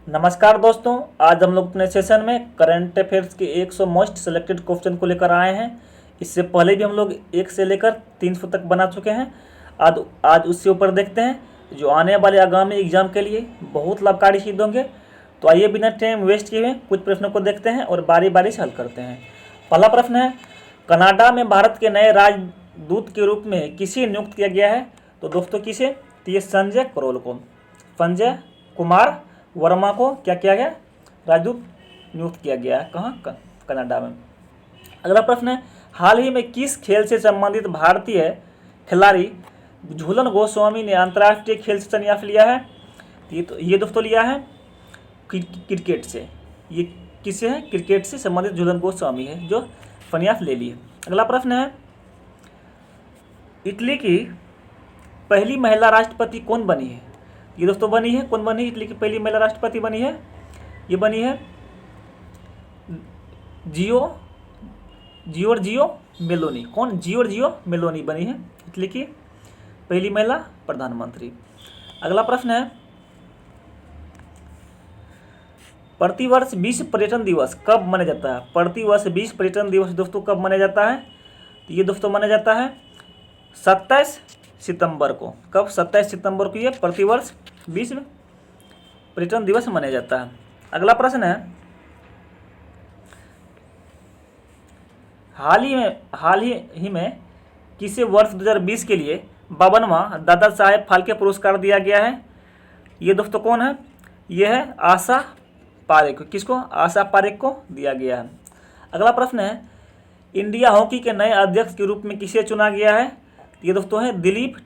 नमस्कार दोस्तों, आज हम लोग अपने सेशन में करंट अफेयर्स के 100 मोस्ट सेलेक्टेड क्वेश्चन को लेकर आए हैं। इससे पहले भी हम लोग 1 से लेकर 300 तक बना चुके हैं। आज उससे ऊपर देखते हैं जो आने वाले आगामी एग्जाम के लिए बहुत लाभकारी सिद्ध होंगे। तो आइए बिना टाइम वेस्ट किए हुए कुछ प्रश्नों को देखते हैं और बारी बारी से हल करते हैं। पहला प्रश्न है, कनाडा में भारत के नए राजदूत के रूप में किसे नियुक्त किया गया है? तो दोस्तों किसे? तो ये संजय करोल को, संजय कुमार वर्मा को क्या किया गया? राजदूत नियुक्त किया गया है। कहाँ? कनाडा में। अगला प्रश्न है, हाल ही में किस खेल से संबंधित भारतीय खिलाड़ी झूलन गोस्वामी ने अंतर्राष्ट्रीय खेल से संन्यास लिया है? ये दोस्तों लिया है क्रिकेट से। ये किससे है? क्रिकेट से संबंधित झूलन गोस्वामी है जो संन्यास ले लिए। अगला प्रश्न है, इटली की पहली महिला राष्ट्रपति कौन बनी है? ये दोस्तों बनी है, कौन बनी? इटली की पहली महिला राष्ट्रपति बनी है, ये बनी है जियोर्जियो मेलोनी। कौन? जियोर्जियो मेलोनी बनी है इटली की पहली महिला प्रधानमंत्री। अगला प्रश्न है, प्रतिवर्ष विश्व पर्यटन दिवस कब मनाया जाता है? प्रतिवर्ष विश्व पर्यटन दिवस दोस्तों कब मनाया जाता है? तो ये दोस्तों मनाया जाता है 27 सितंबर को। कब? 27 सितंबर को ये प्रतिवर्ष विश्व पर्यटन दिवस मनाया जाता है। अगला प्रश्न है, हाल ही में किसे वर्ष 2020 के लिए 52वां दादा साहेब फाल्के पुरस्कार दिया गया है? ये दोस्तों कौन है? ये है आशा पारेख। किसको? आशा पारेख को दिया गया है। अगला प्रश्न है, इंडिया हॉकी के नए अध्यक्ष के रूप में किसे चुना गया है? ये दोस्तों है दिलीप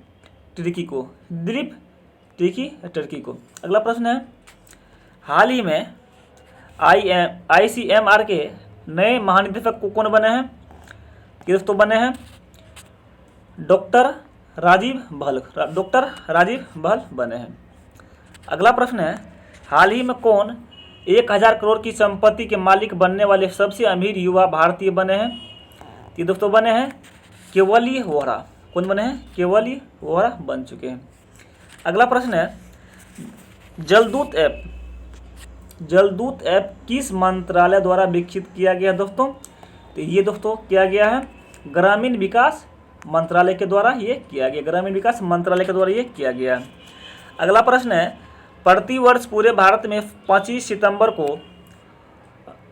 तिर्की को, दिलीप तिर्की को। अगला प्रश्न है, हाल ही में ICMR के नए महानिदेशक को कौन बने हैं? ये दोस्तों बने हैं डॉक्टर राजीव बहल बने हैं। अगला प्रश्न है, हाल ही में कौन 1000 करोड़ की संपत्ति के मालिक बनने वाले सबसे अमीर युवा भारतीय बने हैं? ये दोस्तों बने हैं केवली वोहरा। कौन बने हैं? केवली वोहरा बन चुके हैं। अगला प्रश्न है, जलदूत ऐप किस मंत्रालय द्वारा विकसित किया गया दोस्तों? तो ये दोस्तों किया गया है ग्रामीण विकास मंत्रालय के द्वारा ये किया गया, ग्रामीण विकास मंत्रालय के द्वारा ये किया गया। अगला प्रश्न है, प्रतिवर्ष पूरे भारत में 25 सितंबर को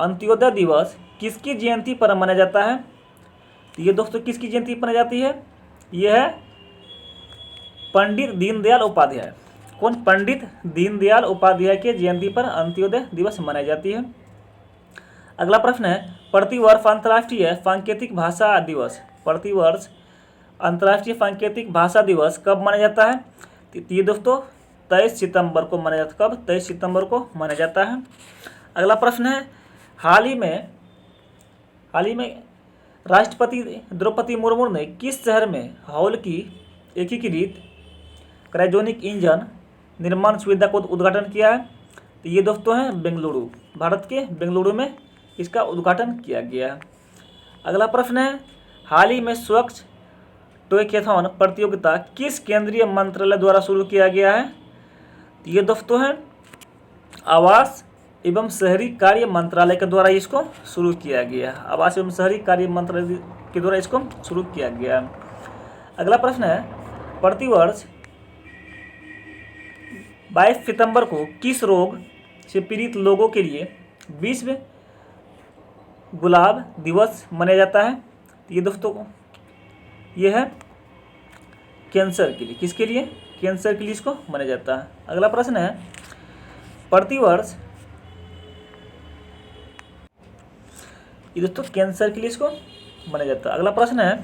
अंत्योदय दिवस किसकी जयंती पर मनाया जाता है? तो ये दोस्तों किसकी जयंती पर मनाई जाती है? ये है पंडित दीनदयाल उपाध्याय। कौन? पंडित दीनदयाल उपाध्याय के जयंती पर अंत्योदय दिवस मनाई जाती है। अगला प्रश्न है, प्रतिवर्ष अंतर्राष्ट्रीय सांकेतिक भाषा दिवस कब मनाया जाता है? तो ये दोस्तों 23 सितंबर को मनाया जाता है। कब? 23 सितंबर को मनाया जाता है। अगला प्रश्न है, हाल ही में राष्ट्रपति द्रौपदी मुर्मू ने किस शहर में हाल की एकीकृत क्रायोजेनिक इंजन निर्माण सुविधा को उद्घाटन किया है? तो ये दोस्तों हैं बेंगलुरु, भारत के बेंगलुरु में इसका उद्घाटन किया गया है। अगला प्रश्न है, हाल ही में स्वच्छ टॉयकथॉन प्रतियोगिता किस केंद्रीय मंत्रालय द्वारा शुरू किया गया है? तो ये दोस्तों हैं आवास एवं शहरी कार्य मंत्रालय के द्वारा इसको शुरू किया गया। आवास एवं शहरी कार्य मंत्रालय के द्वारा इसको शुरू किया गया। अगला प्रश्न है, प्रतिवर्ष 22 सितंबर को किस रोग से पीड़ित लोगों के लिए विश्व गुलाब दिवस मनाया जाता है? ये दोस्तों ये है कैंसर के लिए। किसके लिए? कैंसर के लिए इसको मनाया जाता है। अगला प्रश्न है, प्रतिवर्ष ये दोस्तों कैंसर के लिए इसको मनाया जाता है। अगला प्रश्न है,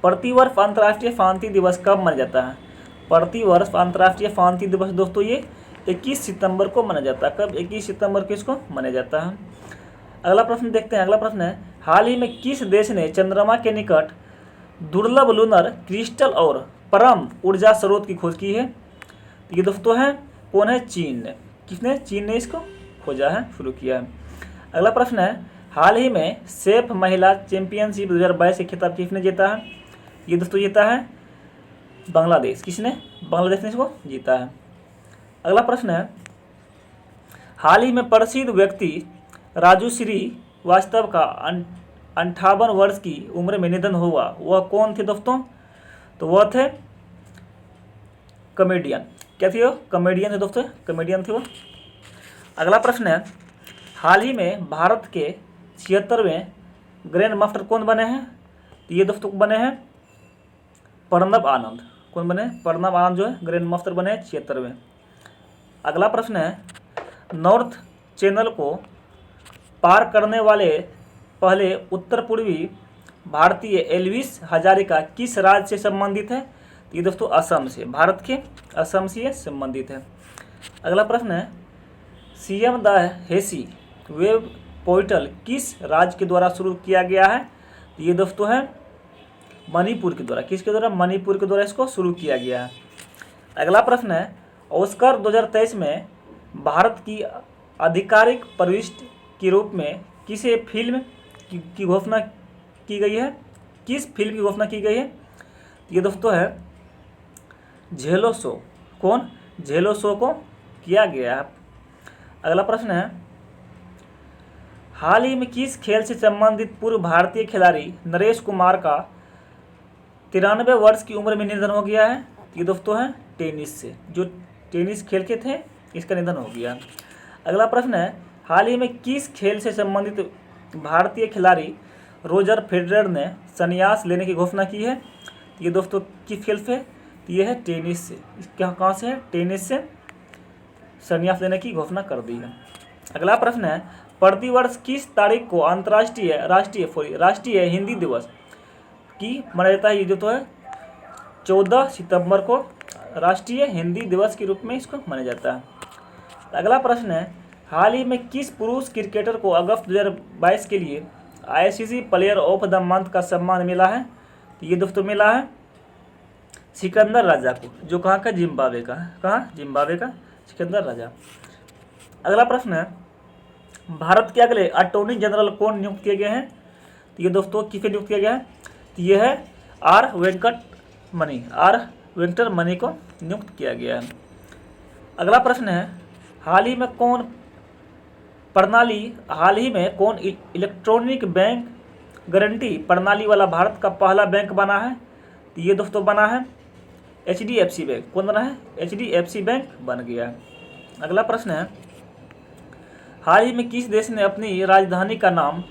प्रतिवर्ष अंतर्राष्ट्रीय शांति दिवस कब मनाया जाता है? प्रतिवर्ष अंतर्राष्ट्रीय शांति दिवस दोस्तों ये 21 सितंबर को मनाया जाता है। कब? 21 सितंबर को इसको मनाया जाता है। अगला प्रश्न देखते हैं। अगला प्रश्न है, हाल ही में किस देश ने चंद्रमा के निकट दुर्लभ लूनर क्रिस्टल और परम ऊर्जा स्रोत की खोज की है? तो ये दोस्तों है कौन है? चीन ने। किसने? चीन ने इसको खोजा है, शुरू किया है। अगला प्रश्न है, हाल ही में सेफ महिला चैंपियनशिप 2022 के खिताब किसने जीता है? ये दोस्तों जीता है बांग्लादेश। किसने? बांग्लादेश ने इसको जीता है। अगला प्रश्न है, हाल ही में प्रसिद्ध व्यक्ति राजू श्रीवास्तव का 58 वर्ष की उम्र में निधन हुआ, वह कौन थे दोस्तों? तो वह थे कॉमेडियन। क्या थे वो? कॉमेडियन थे दोस्तों, कॉमेडियन थे वो। अगला प्रश्न है, हाल ही में भारत के 76वें ग्रैंड मास्टर कौन बने हैं? तो ये दोस्तों बने हैं प्रणब आनंद। कौन बने? प्रणब आनंद जो है ग्रैंड मास्टर बने 76वें। अगला प्रश्न है, नॉर्थ चैनल को पार करने वाले पहले उत्तर पूर्वी भारतीय एल्विस हजारिका किस राज्य से संबंधित है? तो ये दोस्तों असम से, भारत के असम से संबंधित है। अगला प्रश्न है, सीएम द हेसी वेब पोर्टल किस राज्य के द्वारा शुरू किया गया है? तो ये दोस्तों है मणिपुर के द्वारा। किसके द्वारा? मणिपुर के द्वारा इसको शुरू किया गया है। अगला प्रश्न है, ऑस्कर 2023 में भारत की आधिकारिक प्रविष्टि के रूप में किसे फिल्म की घोषणा की गई है? किस फिल्म की घोषणा की गई है? ये दोस्तों है झेलो शो। कौन? झेलो शो को किया गया है। अगला प्रश्न है, हाल ही में किस खेल से संबंधित पूर्व भारतीय खिलाड़ी नरेश कुमार का 93 वर्ष की उम्र में निधन हो गया है? ये दोस्तों है टेनिस से, जो टेनिस खेल के थे इसका निधन हो गया। अगला प्रश्न है, हाल ही में किस खेल से संबंधित भारतीय खिलाड़ी रोजर फेडरर ने संन्यास लेने की घोषणा की है? ये दोस्तों किस खेल से? ये है टेनिस से। कहाँ से है? टेनिस से संन्यास लेने की घोषणा कर दी है। अगला प्रश्न है, प्रतिवर्ष किस तारीख को अंतर्राष्ट्रीय राष्ट्रीय हिंदी दिवस की मनाया जाता है? ये जो तो है 14 सितंबर को राष्ट्रीय हिंदी दिवस के रूप में इसको मनाया जाता है। अगला प्रश्न है, हाल ही में किस पुरुष क्रिकेटर को अगस्त 2022 के लिए ICC player of the month का सम्मान मिला है? तो ये दोस्तों मिला है सिकंदर राजा को, जो कहाँ का? जिम्बाब्वे का। कहाँ? जिम्बाब्वे का सिकंदर राजा। अगला प्रश्न है, भारत के अगले अटॉर्नी जनरल कौन नियुक्त किए गए हैं? तो ये दोस्तों किसे नियुक्त किया गया है? तो ये है आर वेंकटरमणि को नियुक्त किया गया है। अगला प्रश्न है, हाल ही में कौन इलेक्ट्रॉनिक बैंक गारंटी प्रणाली वाला भारत का पहला बैंक बना है? तो ये दोस्तों बना है HDFC बैंक। कौन बना है? HDFC बैंक बन गया है। अगला प्रश्न है, हाल ही में किस देश ने अपनी राजधानी का नाम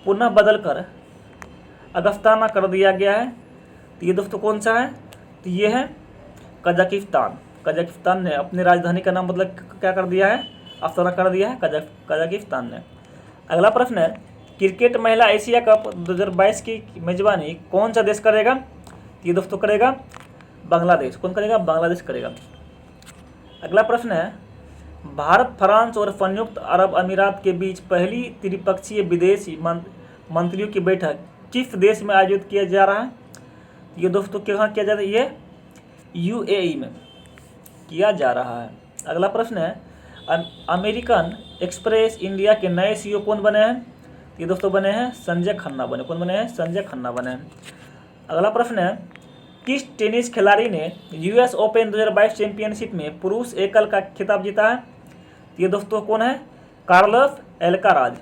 पुनः बदलकर अगस्ताना कर दिया गया है? तो ये दोस्तों कौन सा है? तो ये है कजाकिस्तान। कजाकिस्तान ने अपनी राजधानी का नाम बदल क्या कर दिया है? अस्ताना कर दिया है कजाकिस्तान ने। अगला प्रश्न है, क्रिकेट महिला एशिया कप 2022 की मेजबानी कौन सा देश करेगा? ये दोस्तों करेगा बांग्लादेश। कौन करेगा? बांग्लादेश करेगा। अगला प्रश्न है, भारत, फ्रांस और संयुक्त अरब अमीरात के बीच पहली त्रिपक्षीय विदेशी मंत्रियों की बैठक किस देश में आयोजित किया जा रहा है? ये दोस्तों कहाँ किया जा रहा है? ये UAE में किया जा रहा है। अगला प्रश्न है, अमेरिकन एक्सप्रेस इंडिया के नए CEO कौन बने हैं? ये दोस्तों बने हैं संजय खन्ना बने। कौन बने हैं? संजय खन्ना बने हैं। अगला प्रश्न है, किस टेनिस खिलाड़ी ने US ओपन 2022 चैंपियनशिप में पुरुष एकल का खिताब जीता है? ये दोस्तों कौन है? कार्लोस एल्काराज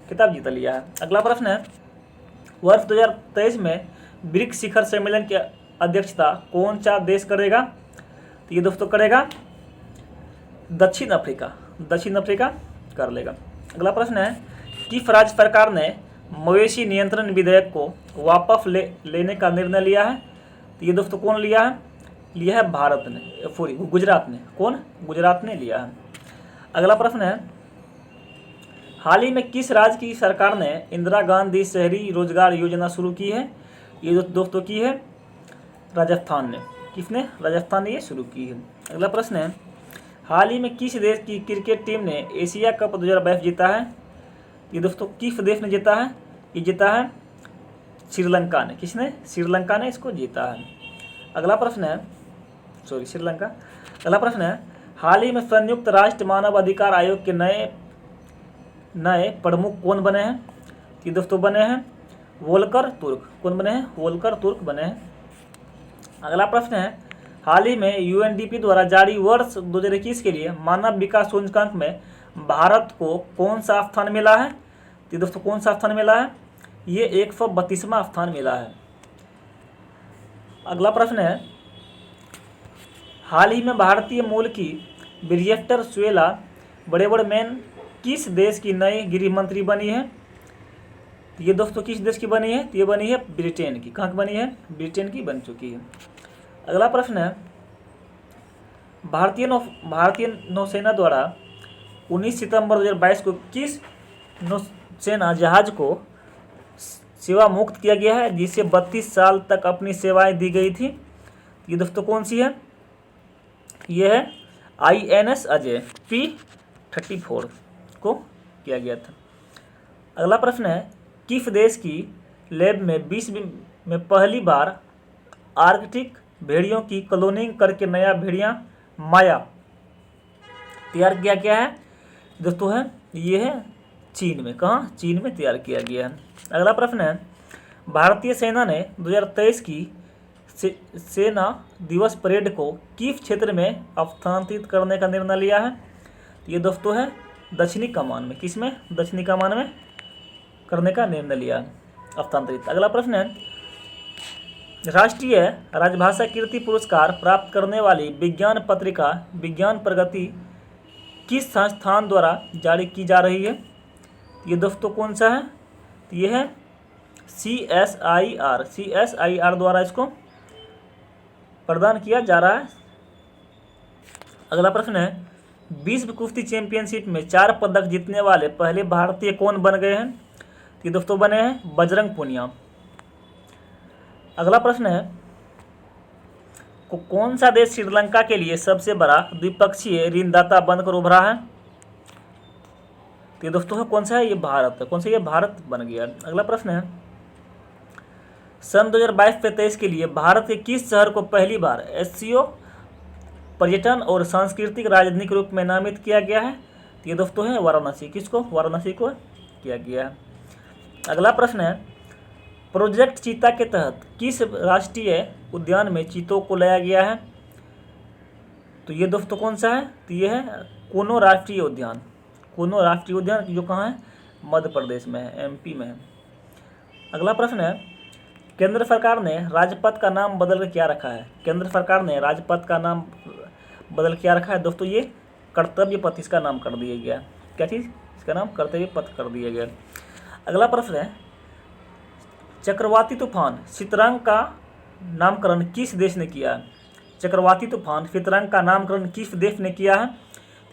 खिताब जीत लिया है। अगला प्रश्न है, वर्ष 2023 में ब्रिक्स शिखर सम्मेलन की अध्यक्षता कौन सा देश करेगा? तो ये दोस्तों करेगा दक्षिण अफ्रीका कर लेगा। अगला प्रश्न है, किस राज्य सरकार ने मवेशी नियंत्रण विधेयक को वापस लेने का निर्णय लिया है? तो ये दोस्तों कौन लिया है? लिया है गुजरात ने। कौन? गुजरात ने लिया है। अगला प्रश्न है, हाल ही में किस राज्य की सरकार ने इंदिरा गांधी शहरी रोजगार योजना शुरू की है? ये दोस्तों की है राजस्थान ने। किसने? राजस्थान ने ये शुरू की है। अगला प्रश्न है, हाल ही में किस देश की क्रिकेट टीम ने एशिया कप 2022 जीता है? ये दोस्तों किस देश ने जीता है? ये जीता है श्रीलंका ने। किसने? श्रीलंका ने इसको जीता है। अगला प्रश्न है, श्रीलंका। अगला प्रश्न है, हाल ही में संयुक्त राष्ट्र मानव अधिकार आयोग के नए प्रमुख कौन बने हैं? ये दोस्तों बने हैं वोल्कर तुर्क। कौन बने हैं? वोल्कर तुर्क बने हैं। अगला प्रश्न है, हाल ही में यूएनडीपी द्वारा जारी वर्ष 2021 के लिए मानव विकास सूचकांक में भारत को कौन सा स्थान मिला है? तो दोस्तों कौन सा स्थान मिला है? ये 132वां स्थान मिला है। अगला प्रश्न है, हाल ही में भारतीय मूल की ब्रिजेटा सुएला ब्रेवरमैन किस देश की नई गृह मंत्री बनी है? तो ये दोस्तों किस देश की बनी है? तो ये बनी है ब्रिटेन की। कहाँ की बनी है? ब्रिटेन की बन चुकी है। अगला प्रश्न है, भारतीय नौसेना द्वारा 19 सितंबर 2022 को किस नौसेना जहाज को सेवा मुक्त किया गया है जिसे 32 साल तक अपनी सेवाएं दी गई थी? ये दोस्तों कौन सी है? ये है INS अजय P-34 को किया गया था। अगला प्रश्न है, किस देश की लैब में विश्व में पहली बार आर्कटिक भेड़ियों की क्लोनिंग करके नया भेड़िया माया तैयार किया गया है? दोस्तों है ये है चीन में। कहाँ? चीन में तैयार किया गया है। अगला प्रश्न है, भारतीय सेना ने 2023 की सेना दिवस परेड को किस क्षेत्र में स्थानांतरित करने का निर्णय लिया है? ये दोस्तों है दक्षिणी कमान में। किस में? दक्षिणी कमान में करने का निर्णय लिया स्थानांतरित। अगला प्रश्न है, राष्ट्रीय राजभाषा कीर्ति पुरस्कार प्राप्त करने वाली विज्ञान पत्रिका विज्ञान प्रगति किस संस्थान द्वारा जारी की जा रही है? ये दोस्तों कौन सा है? तो ये है CSIR द्वारा इसको प्रदान किया जा रहा है। अगला प्रश्न है, विश्व कुश्ती चैंपियनशिप में 4 पदक जीतने वाले पहले भारतीय कौन बन गए हैं? ये दोस्तों बने हैं बजरंग पूनिया। अगला प्रश्न है, कौन सा देश श्रीलंका के लिए सबसे बड़ा द्विपक्षीय ऋणदाता बनकर उभरा है? तो ये दोस्तों है कौन सा है? ये भारत है। कौन सा? ये भारत बन गया। अगला प्रश्न है, सन 2022-23 के लिए भारत के किस शहर को पहली बार एससीओ पर्यटन और सांस्कृतिक राजधानी के रूप में नामित किया गया है? तो ये दोस्तों है वाराणसी। किसको? वाराणसी को किया गया है। अगला प्रश्न है, प्रोजेक्ट चीता के तहत किस राष्ट्रीय उद्यान में चीतों को लाया गया है? तो ये दोस्तों कौन सा है? तो ये है कूनो राष्ट्रीय उद्यान। कूनो राष्ट्रीय उद्यान जो कहाँ है? मध्य प्रदेश में है, MP में है। अगला प्रश्न है, केंद्र सरकार ने राजपथ का नाम बदल कर क्या रखा है? केंद्र सरकार ने राजपथ का नाम बदल क्या रखा है? दोस्तों ये कर्तव्य पथ इसका नाम कर दिया गया। क्या चीज़? इसका नाम कर्तव्य पथ कर दिया गया। अगला प्रश्न है, चक्रवाती तूफान सितरंग का नामकरण किस देश ने किया है? चक्रवाती तूफान सितरंग का नामकरण किस देश ने किया है?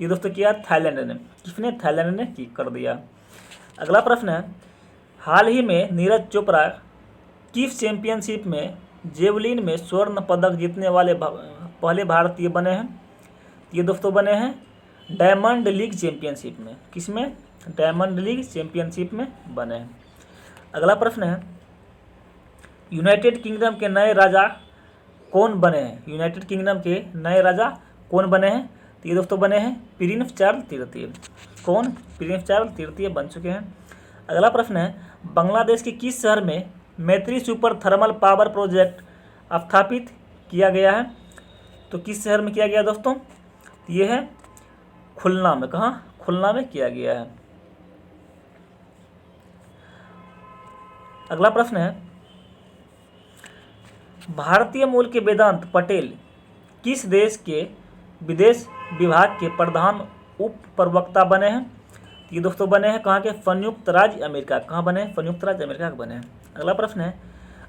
ये दोस्तों किया थाईलैंड ने। किसने? थाईलैंड ने कर दिया। अगला प्रश्न है, हाल ही में नीरज चोपड़ा किस चैंपियनशिप में जेवलिन में स्वर्ण पदक जीतने वाले पहले भारतीय बने हैं? ये दोस्तों बने हैं डायमंड लीग चैंपियनशिप में। किसमें? डायमंड लीग चैंपियनशिप में बने हैं। अगला प्रश्न है, यूनाइटेड किंगडम के नए राजा कौन बने हैं? यूनाइटेड किंगडम के नए राजा कौन बने हैं? तो ये दोस्तों बने हैं प्रिंस चार्ल्स तृतीय। कौन? प्रिंस चार्ल्स तृतीय बन चुके हैं। अगला प्रश्न है, बांग्लादेश के किस शहर में मैत्री सुपर थर्मल पावर प्रोजेक्ट स्थापित किया गया है? तो किस शहर में किया गया दोस्तों? ये है खुलना में। कहाँ? खुलना में किया गया है। अगला प्रश्न है, भारतीय मूल के वेदांत पटेल किस देश के विदेश विभाग के प्रधान उप प्रवक्ता बने हैं? ये दोस्तों बने हैं कहाँ के? संयुक्त राज्य अमेरिका। कहाँ बने हैं? संयुक्त राज्य अमेरिका के बने हैं। अगला प्रश्न है,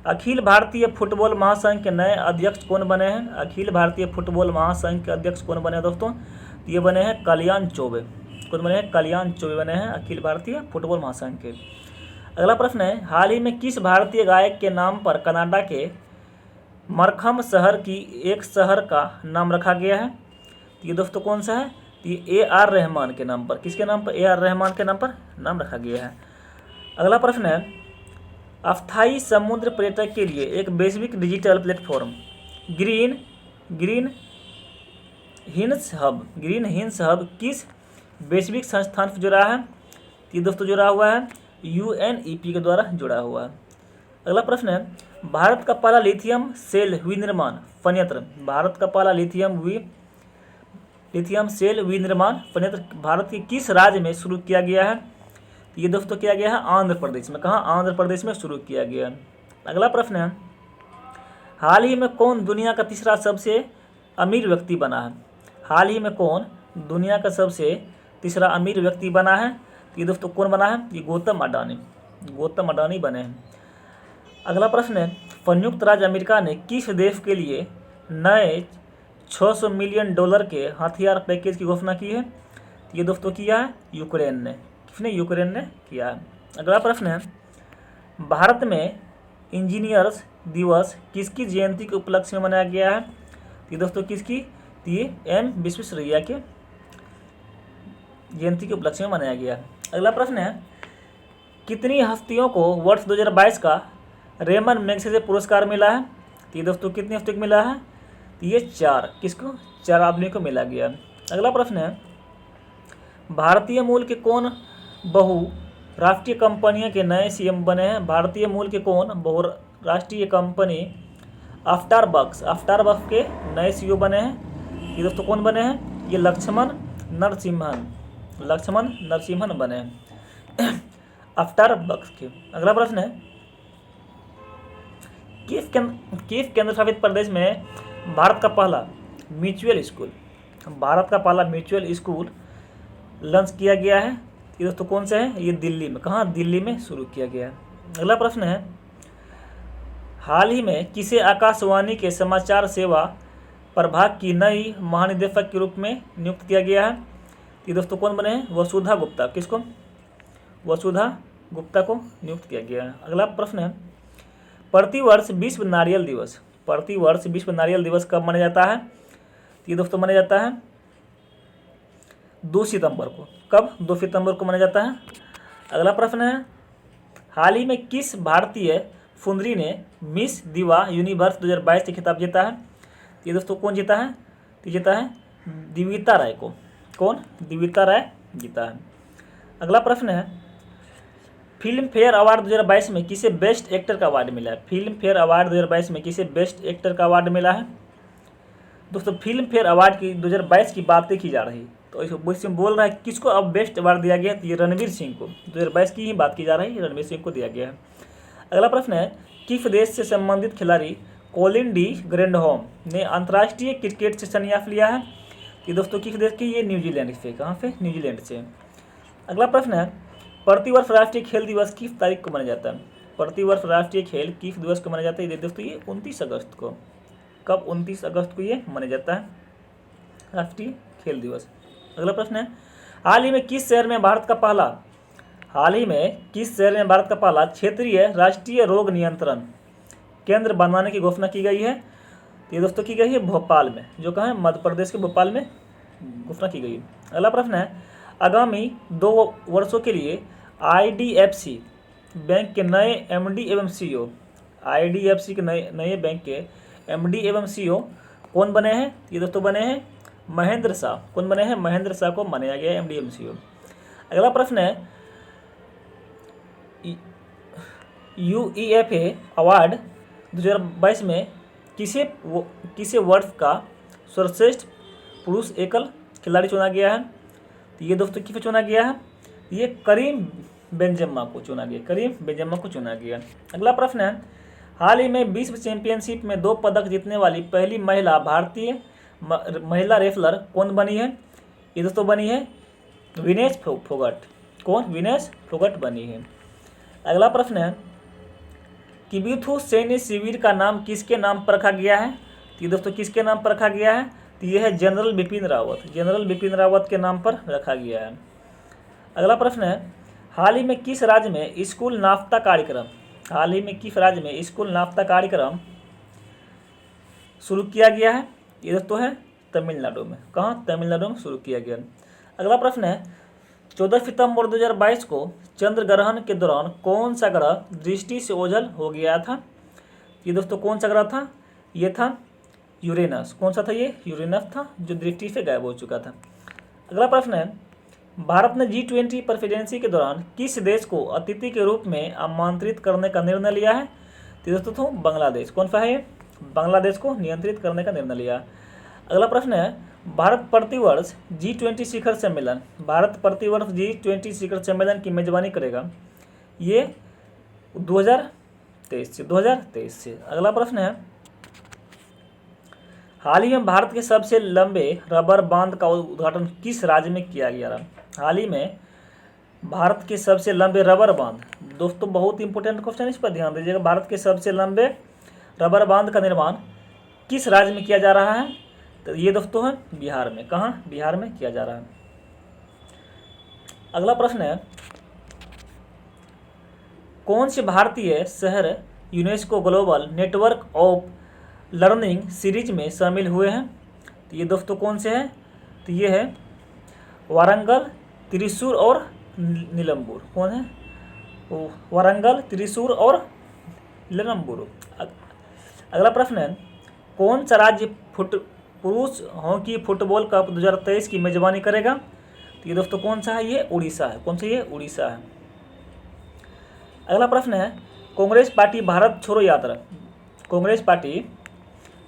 अखिल भारतीय फुटबॉल महासंघ के नए अध्यक्ष कौन बने हैं? अखिल भारतीय फुटबॉल महासंघ के अध्यक्ष कौन बने हैं दोस्तों? ये बने हैं कल्याण चौबे। कौन बने हैं? कल्याण चौबे बने हैं अखिल भारतीय फुटबॉल महासंघ के। अगला प्रश्न है, हाल ही में किस भारतीय गायक के नाम पर कनाडा के मरखम शहर की एक शहर का नाम रखा गया है? ये दोस्तों कौन सा है? ये AR रहमान के नाम पर। किसके नाम पर? AR रहमान के नाम पर नाम रखा गया है। अगला प्रश्न है, अस्थायी समुद्र पर्यटक के लिए एक वैश्विक digital platform green hints hub किस वैश्विक संस्थान से जुड़ा है? ये दोस्तों जुड़ा हुआ है UNEP के द्वारा जुड़ा हुआ है। अगला प्रश्न है, भारत का पहला लिथियम सेल विनिर्माण संयंत्र, भारत का पहला लिथियम सेल विनिर्माण संयंत्र भारत के किस राज्य में शुरू किया गया है? ये दोस्तों किया गया है आंध्र प्रदेश में। कहाँ? आंध्र प्रदेश में शुरू किया गया है। अगला प्रश्न है, हाल ही में कौन दुनिया का तीसरा सबसे अमीर व्यक्ति बना है? हाल ही में कौन दुनिया का सबसे तीसरा अमीर व्यक्ति बना है? ये दोस्तों कौन बना है? ये गौतम अडानी बने हैं। अगला प्रश्न है, संयुक्त राज्य अमेरिका ने किस देश के लिए नए $600 मिलियन के हथियार पैकेज की घोषणा की है? ये दोस्तों किया है यूक्रेन ने। किसने? यूक्रेन ने किया है। अगला प्रश्न है, भारत में इंजीनियर्स दिवस किसकी जयंती के उपलक्ष्य में मनाया गया है? ये दोस्तों किसकी? ये एम विश्वेश्वरैया के जयंती के उपलक्ष्य में मनाया गया है। अगला प्रश्न है, कितनी हस्तियों को वर्ष 2022 का रेमन मैगसेसे पुरस्कार मिला है? ये दोस्तों कितनी हस्तियों को मिला है? ये 4। किसको? 4 आदमी को मिला गया। अगला प्रश्न है, भारतीय मूल के कौन बहुराष्ट्रीय कंपनियों के नए सीएम बने हैं? भारतीय मूल के कौन बहुराष्ट्रीय कंपनी आफ्टरबक्स के नए सीईओ बने हैं? ये दोस्तों कौन बने हैं? ये लक्ष्मण नरसिम्हन बने हैं आफ्टरबक्स के। अगला प्रश्न है, किस केंद्र शासित प्रदेश में भारत का पहला म्यूचुअल स्कूल लॉन्च किया गया है? ये दोस्तों कौन सा है? ये दिल्ली में। कहाँ? दिल्ली में शुरू किया गया है। अगला प्रश्न है, हाल ही में किसे आकाशवाणी के समाचार सेवा प्रभाग की नई महानिदेशक के रूप में नियुक्त किया गया है? ये दोस्तों कौन बने हैं? वसुधा गुप्ता। किसको? वसुधा गुप्ता को नियुक्त किया गया है। अगला प्रश्न है, प्रतिवर्ष विश्व नारियल दिवस कब मनाया जाता है? ये दोस्तों मनाया जाता है 2 सितंबर को। कब? 2 सितंबर को मनाया जाता है। अगला प्रश्न है, हाल ही में किस भारतीय सुंदरी ने मिस दिवा यूनिवर्स 2022 के खिताब जीता है? ये दोस्तों कौन जीता है? तो जीता है दिविता राय को। कौन? दिविता राय जीता है। अगला प्रश्न है, फिल्म फेयर अवार्ड 2022 में किसे बेस्ट एक्टर का अवार्ड मिला है? फिल्म फेयर अवार्ड 2022 में किसे बेस्ट एक्टर का अवार्ड मिला है? दोस्तों फिल्म फेयर अवार्ड की 2022 की बातें की जा रही, तो इसमें बोल रहा है किसको अब बेस्ट अवार्ड दिया गया? तो ये रणवीर सिंह को। 2022 की ही बात की जा रही है, रणवीर सिंह को दिया गया है। अगला प्रश्न है, किस देश से संबंधित खिलाड़ी कोलिन डी ग्रैंडहोम ने अंतर्राष्ट्रीय क्रिकेट से संन्यास लिया है? ये दोस्तों किस देश की? ये न्यूजीलैंड से। कहाँ से? न्यूजीलैंड से। अगला प्रश्न है, प्रतिवर्ष राष्ट्रीय खेल दिवस किस तारीख को मनाया जाता है? प्रतिवर्ष राष्ट्रीय खेल किस दिवस को मनाया जाता है? ये दोस्तों ये 29 अगस्त को। कब? 29 अगस्त को ये मनाया जाता है राष्ट्रीय खेल दिवस। अगला प्रश्न है, हाल ही में किस शहर में भारत का पहला क्षेत्रीय राष्ट्रीय रोग नियंत्रण केंद्र बनाने की घोषणा की गई है? ये दोस्तों की गई है भोपाल में। जो कहाँ है? मध्य प्रदेश के भोपाल में घोषणा की गई है। अगला प्रश्न है, आगामी 2 वर्षों के लिए IDFC बैंक के नए MD एवं CEO IDFC के नए बैंक के MD एवं CEO कौन बने हैं? ये दोस्तों बने हैं महेंद्र शाह। कौन बने हैं? महेंद्र शाह को बनाया गया MD एवं CEO। अगला प्रश्न है, UEFA अवार्ड 2022 में किसे वर्ष का सर्वश्रेष्ठ पुरुष एकल खिलाड़ी चुना गया है? तो ये दोस्तों किसे चुना गया है? ये करीम बेंजेमा को चुना गया। अगला प्रश्न है, हाल ही में विश्व चैंपियनशिप में 2 पदक जीतने वाली पहली भारतीय महिला रेसलर कौन बनी है? ये दोस्तों बनी है विनेश फोगट। कौन? विनेश फोगट बनी है। अगला प्रश्न है, किबीथु सैन्य शिविर का नाम किसके नाम पर रखा गया है? तो ये दोस्तों किसके नाम पर रखा गया है? तो ये है जनरल बिपिन रावत के नाम पर रखा गया है। अगला प्रश्न है, हाल ही में किस राज्य में स्कूल नाश्ता कार्यक्रम शुरू किया गया है? ये दोस्तों है तमिलनाडु में। कहाँ? तमिलनाडु में शुरू किया गया। अगला प्रश्न है, 14 सितंबर 2022 को चंद्र ग्रहण के दौरान कौन सा ग्रह दृष्टि से ओझल हो गया था? ये दोस्तों कौन सा ग्रह था? ये था यूरेनस। कौन सा था? ये यूरेनस था, जो दृष्टि से गायब हो चुका था। अगला प्रश्न है, भारत ने G20 प्रेसिडेंसी के दौरान किस देश को अतिथि के रूप में आमंत्रित करने का निर्णय लिया है? तो दोस्तों तो बांग्लादेश। कौन सा है ये? बांग्लादेश को नियंत्रित करने का निर्णय लिया। अगला प्रश्न है, भारत प्रतिवर्ष G20 शिखर सम्मेलन, भारत प्रतिवर्ष G20 शिखर सम्मेलन की मेजबानी करेगा। ये 2023 से। अगला प्रश्न है, हाल ही में भारत के सबसे लंबे रबर बांध का उद्घाटन किस राज्य में किया गया रहा? हाल ही में भारत के सबसे लंबे रबर बांध, दोस्तों बहुत इंपॉर्टेंट क्वेश्चन, इस पर ध्यान दीजिएगा। भारत के सबसे लंबे रबर बांध का निर्माण किस राज्य में किया जा रहा है? तो ये दोस्तों है बिहार में। कहाँ? बिहार में किया जा रहा है। अगला प्रश्न है, कौन से भारतीय शहर UNESCO global network of learning series में शामिल हुए हैं? तो ये दोस्तों कौन से हैं? तो ये है वारंगल, त्रिशूर और नीलमपुर। कौन है? वारंगल, त्रिशूर और नीलमपुर। अगला प्रश्न है, कौन सा राज्य पुरुष हॉकी फुटबॉल कप 2023 की मेजबानी करेगा? तो ये दोस्तों कौन सा है? ये उड़ीसा है। कौन सा? ये उड़ीसा है। अगला प्रश्न है, कांग्रेस पार्टी भारत छोड़ो यात्रा, कांग्रेस पार्टी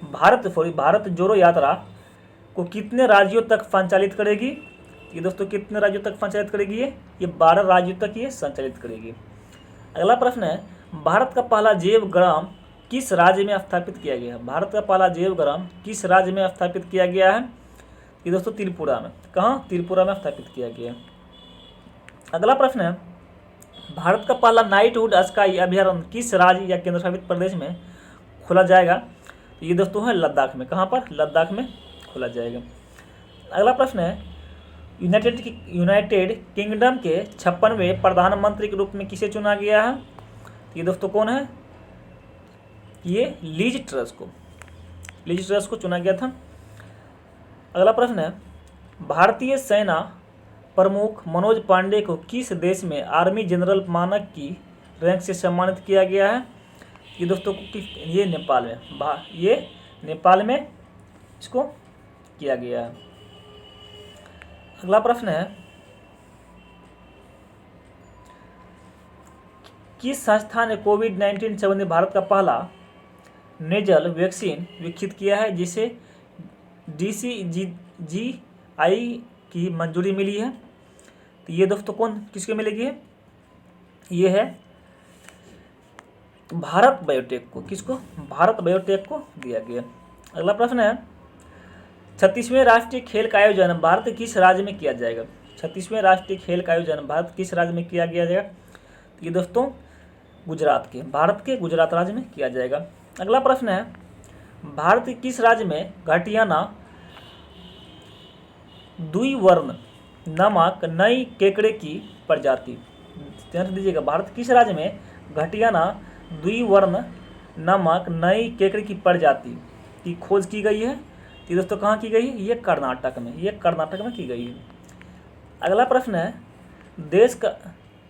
भारत जोड़ो यात्रा को कितने राज्यों तक संचालित करेगी? ये दोस्तों कितने राज्यों तक संचालित करेगी? ये 12 राज्यों तक ये संचालित करेगी। अगला प्रश्न है, भारत का पहला जैव ग्राम किस राज्य में स्थापित किया गया है? भारत का पहला जैव ग्राम किस राज्य में स्थापित किया गया है? ये दोस्तों त्रिपुरा में। कहाँ? त्रिपुरा में स्थापित किया गया है। अगला प्रश्न है, भारत का पहला नाइटहुड स्काई अभयारण्य किस राज्य या केंद्र शासित प्रदेश में खोला जाएगा? ये दोस्तों है लद्दाख में। कहाँ पर? लद्दाख में खोला जाएगा। अगला प्रश्न है, यूनाइटेड किंगडम के 56वें प्रधानमंत्री के रूप में किसे चुना गया है? ये दोस्तों कौन है? ये लीज ट्रस को चुना गया था। अगला प्रश्न है, भारतीय सेना प्रमुख मनोज पांडे को किस देश में आर्मी जनरल मानक की रैंक से सम्मानित किया गया है? ये दोस्तों ये नेपाल में, ये नेपाल में इसको किया गया है। अगला प्रश्न है, किस संस्था ने कोविड-19 संबंधी भारत का पहला नेजल वैक्सीन विकसित किया है जिसे DCGI की मंजूरी मिली है? तो ये दोस्तों किसको मिलेगी है? ये है भारत बायोटेक को। किसको? भारत बायोटेक को दिया गया। अगला प्रश्न है, 36वें राष्ट्रीय खेल का आयोजन भारत के किस राज्य में किया जाएगा? 36वें राष्ट्रीय खेल का आयोजन भारत किस राज्य में किया गया जाएगा? ये दोस्तों गुजरात के, भारत के गुजरात राज्य में किया जाएगा। अगला प्रश्न है, भारत के किस राज्य में घटियाना द्विवर्ण नामक नई केकड़े की प्रजाति, ध्यान दीजिएगा, भारत किस राज्य में घटियाना द्विवर्ण नामक नई केकड़े की प्रजाति की खोज की गई है? तो दोस्तों कहाँ की गई है? ये कर्नाटक में, ये कर्नाटक में की गई है। अगला प्रश्न है, देश का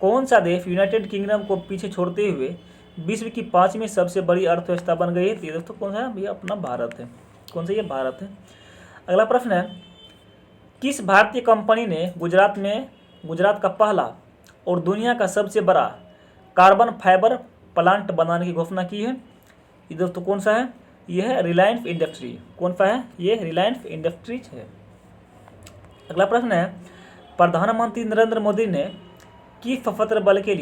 कौन सा देश यूनाइटेड किंगडम को पीछे छोड़ते हुए विश्व की 5वीं सबसे बड़ी अर्थव्यवस्था बन गई है? तो दोस्तों कौन सा है? ये अपना भारत है। कौन सा? ये भारत है। अगला प्रश्न है, किस भारतीय कंपनी ने गुजरात का पहला और दुनिया का सबसे बड़ा कार्बन फाइबर प्लांट बनाने की घोषणा की है? ये दोस्तों कौन सा है? यह है रिलायंस इंडस्ट्री। कौन सा है? ये रिलायंस इंडस्ट्रीज है। अगला प्रश्न है, प्रधानमंत्री नरेंद्र मोदी ने किस सशस्त्र बल के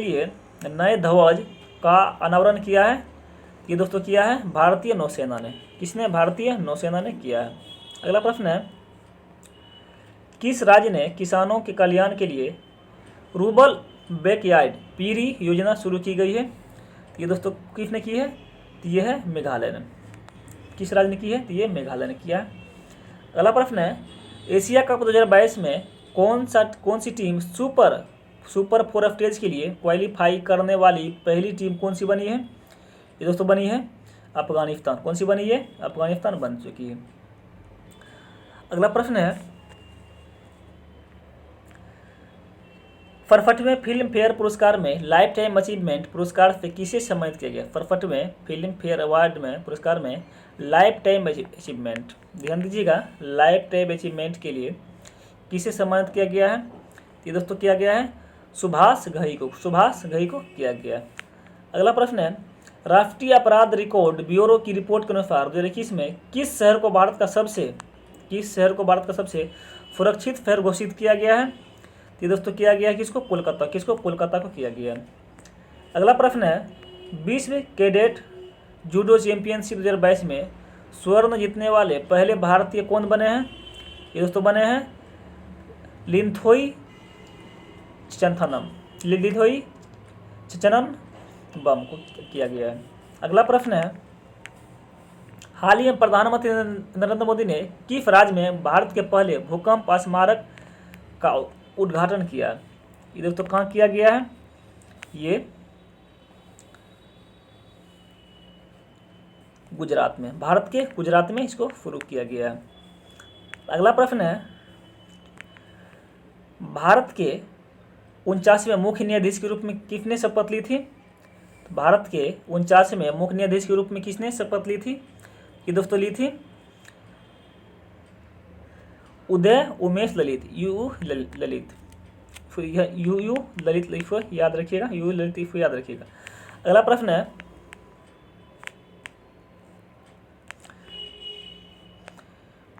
लिए नए ध्वज का अनावरण किया है? ये दोस्तों किया है भारतीय नौसेना ने। किसने? भारतीय नौसेना ने किया है। अगला प्रश्न है, किस राज्य ने किसानों के कल्याण के लिए रूरल बैकयार्ड पीरी योजना शुरू की गई है? ये दोस्तों किसने की है? तो ये है मेघालय ने। किस राज्य ने की है? तो ये मेघालय ने किया है। अगला प्रश्न है, एशिया कप 2022 में कौन सी टीम सुपर 4 स्टेज के लिए क्वालिफाई करने वाली पहली टीम कौन सी बनी है? ये दोस्तों बनी है अफगानिस्तान। कौन सी बनी है? अफगानिस्तान बन चुकी है। अगला प्रश्न है, 65वें फिल्म फेयर पुरस्कार में लाइफ टाइम अचीवमेंट पुरस्कार से किसे सम्मानित किया गया? 65वें फिल्म फेयर अवार्ड में पुरस्कार में लाइफ टाइम अचीवमेंट, ध्यान दीजिएगा, लाइफ टाइम अचीवमेंट के लिए किसे सम्मानित किया गया है? ये दोस्तों किया गया है सुभाष घई को किया गया। अगला प्रश्न है, राष्ट्रीय अपराध रिकॉर्ड ब्यूरो की रिपोर्ट के अनुसार 2021 में किस शहर को भारत का सबसे सुरक्षित शहर घोषित किया गया है? तो दोस्तों किया गया है किसको? कोलकाता को किया गया है। अगला प्रश्न है, विश्व कैडेट जूडो चैंपियनशिप 2022 में स्वर्ण जीतने वाले पहले भारतीय कौन बने हैं? ये दोस्तों बने हैं लिंथोई चचनन बम को किया गया है। अगला प्रश्न है, हाल ही में प्रधानमंत्री नरेंद्र मोदी ने किस राज्य में भारत के पहले भूकंप स्मारक का उद्घाटन किया? ये दोस्तों कहाँ किया गया है? ये गुजरात में, भारत के गुजरात में इसको शुरू किया गया है। अगला प्रश्न है, भारत के 49वें मुख्य न्यायाधीश के रूप में किसने शपथ ली थी? भारत के 49वें मुख्य न्यायाधीश के रूप में किसने शपथ ली थी? ये दोस्तों ली थी उदय उमेश ललित, यू ललित, याद रखिएगा, यू ललित याद रखिएगा। अगला प्रश्न है,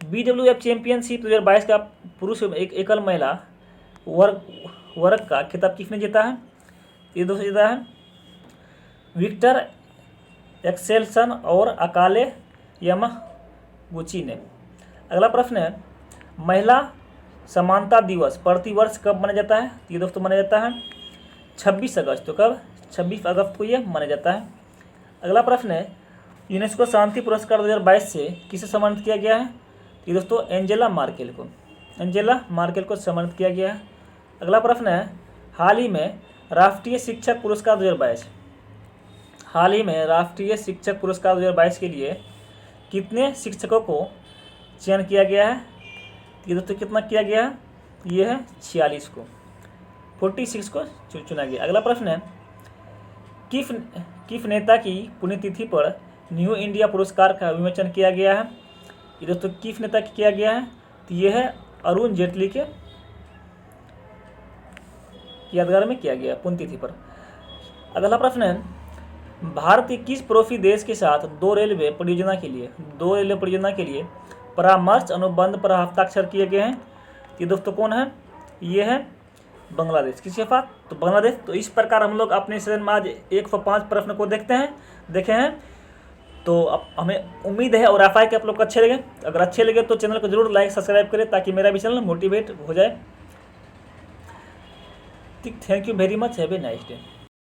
BWF चैंपियनशिप 2022 का पुरुष एक एकल महिला वर्ग का खिताब किसने जीता है? ये दोस्तों जीता है विक्टर एक्सेल्सन और अकाले यमागुची ने। अगला प्रश्न है, महिला समानता दिवस प्रतिवर्ष कब मनाया जाता है? ये दोस्तों मनाया जाता है 26 अगस्त। तो कब? 26 अगस्त को यह मनाया जाता है। अगला प्रश्न है, यूनेस्को शांति पुरस्कार 2022 से किसे सम्मानित किया गया है? ये दोस्तों एंजेला मार्केल को सम्मानित किया गया है। अगला प्रश्न है, हाल ही में राष्ट्रीय शिक्षक पुरस्कार 2022 के लिए कितने शिक्षकों को चयन किया गया है? ये दोस्तों कितना किया गया है? ये है 46 को, 46 को चुना गया। अगला प्रश्न है, किस नेता की पुण्यतिथि पर न्यू इंडिया पुरस्कार का विमोचन किया गया है? ये दोस्तों किस नेता की किया गया है? तो ये है अरुण जेटली के यादगार में किया गया पुण्यतिथि पर। अगला प्रश्न है, भारत के किस पड़ोसी देश के साथ दो रेलवे परियोजना के लिए परामर्श अनुबंध पर हस्ताक्षर किए गए हैं? ये दोस्तों कौन है? ये है बांग्लादेश। किसके साथ? तो बांग्लादेश। तो इस प्रकार हम लोग अपने सेशन में आज 105 प्रश्न को देखे हैं। तो अब हमें उम्मीद है और आशा है कि आप लोग को अच्छे लगे। अगर अच्छे लगे तो चैनल को जरूर लाइक सब्सक्राइब करें ताकि मेरा भी चैनल मोटिवेट हो जाए। Thank you very much, have a nice day.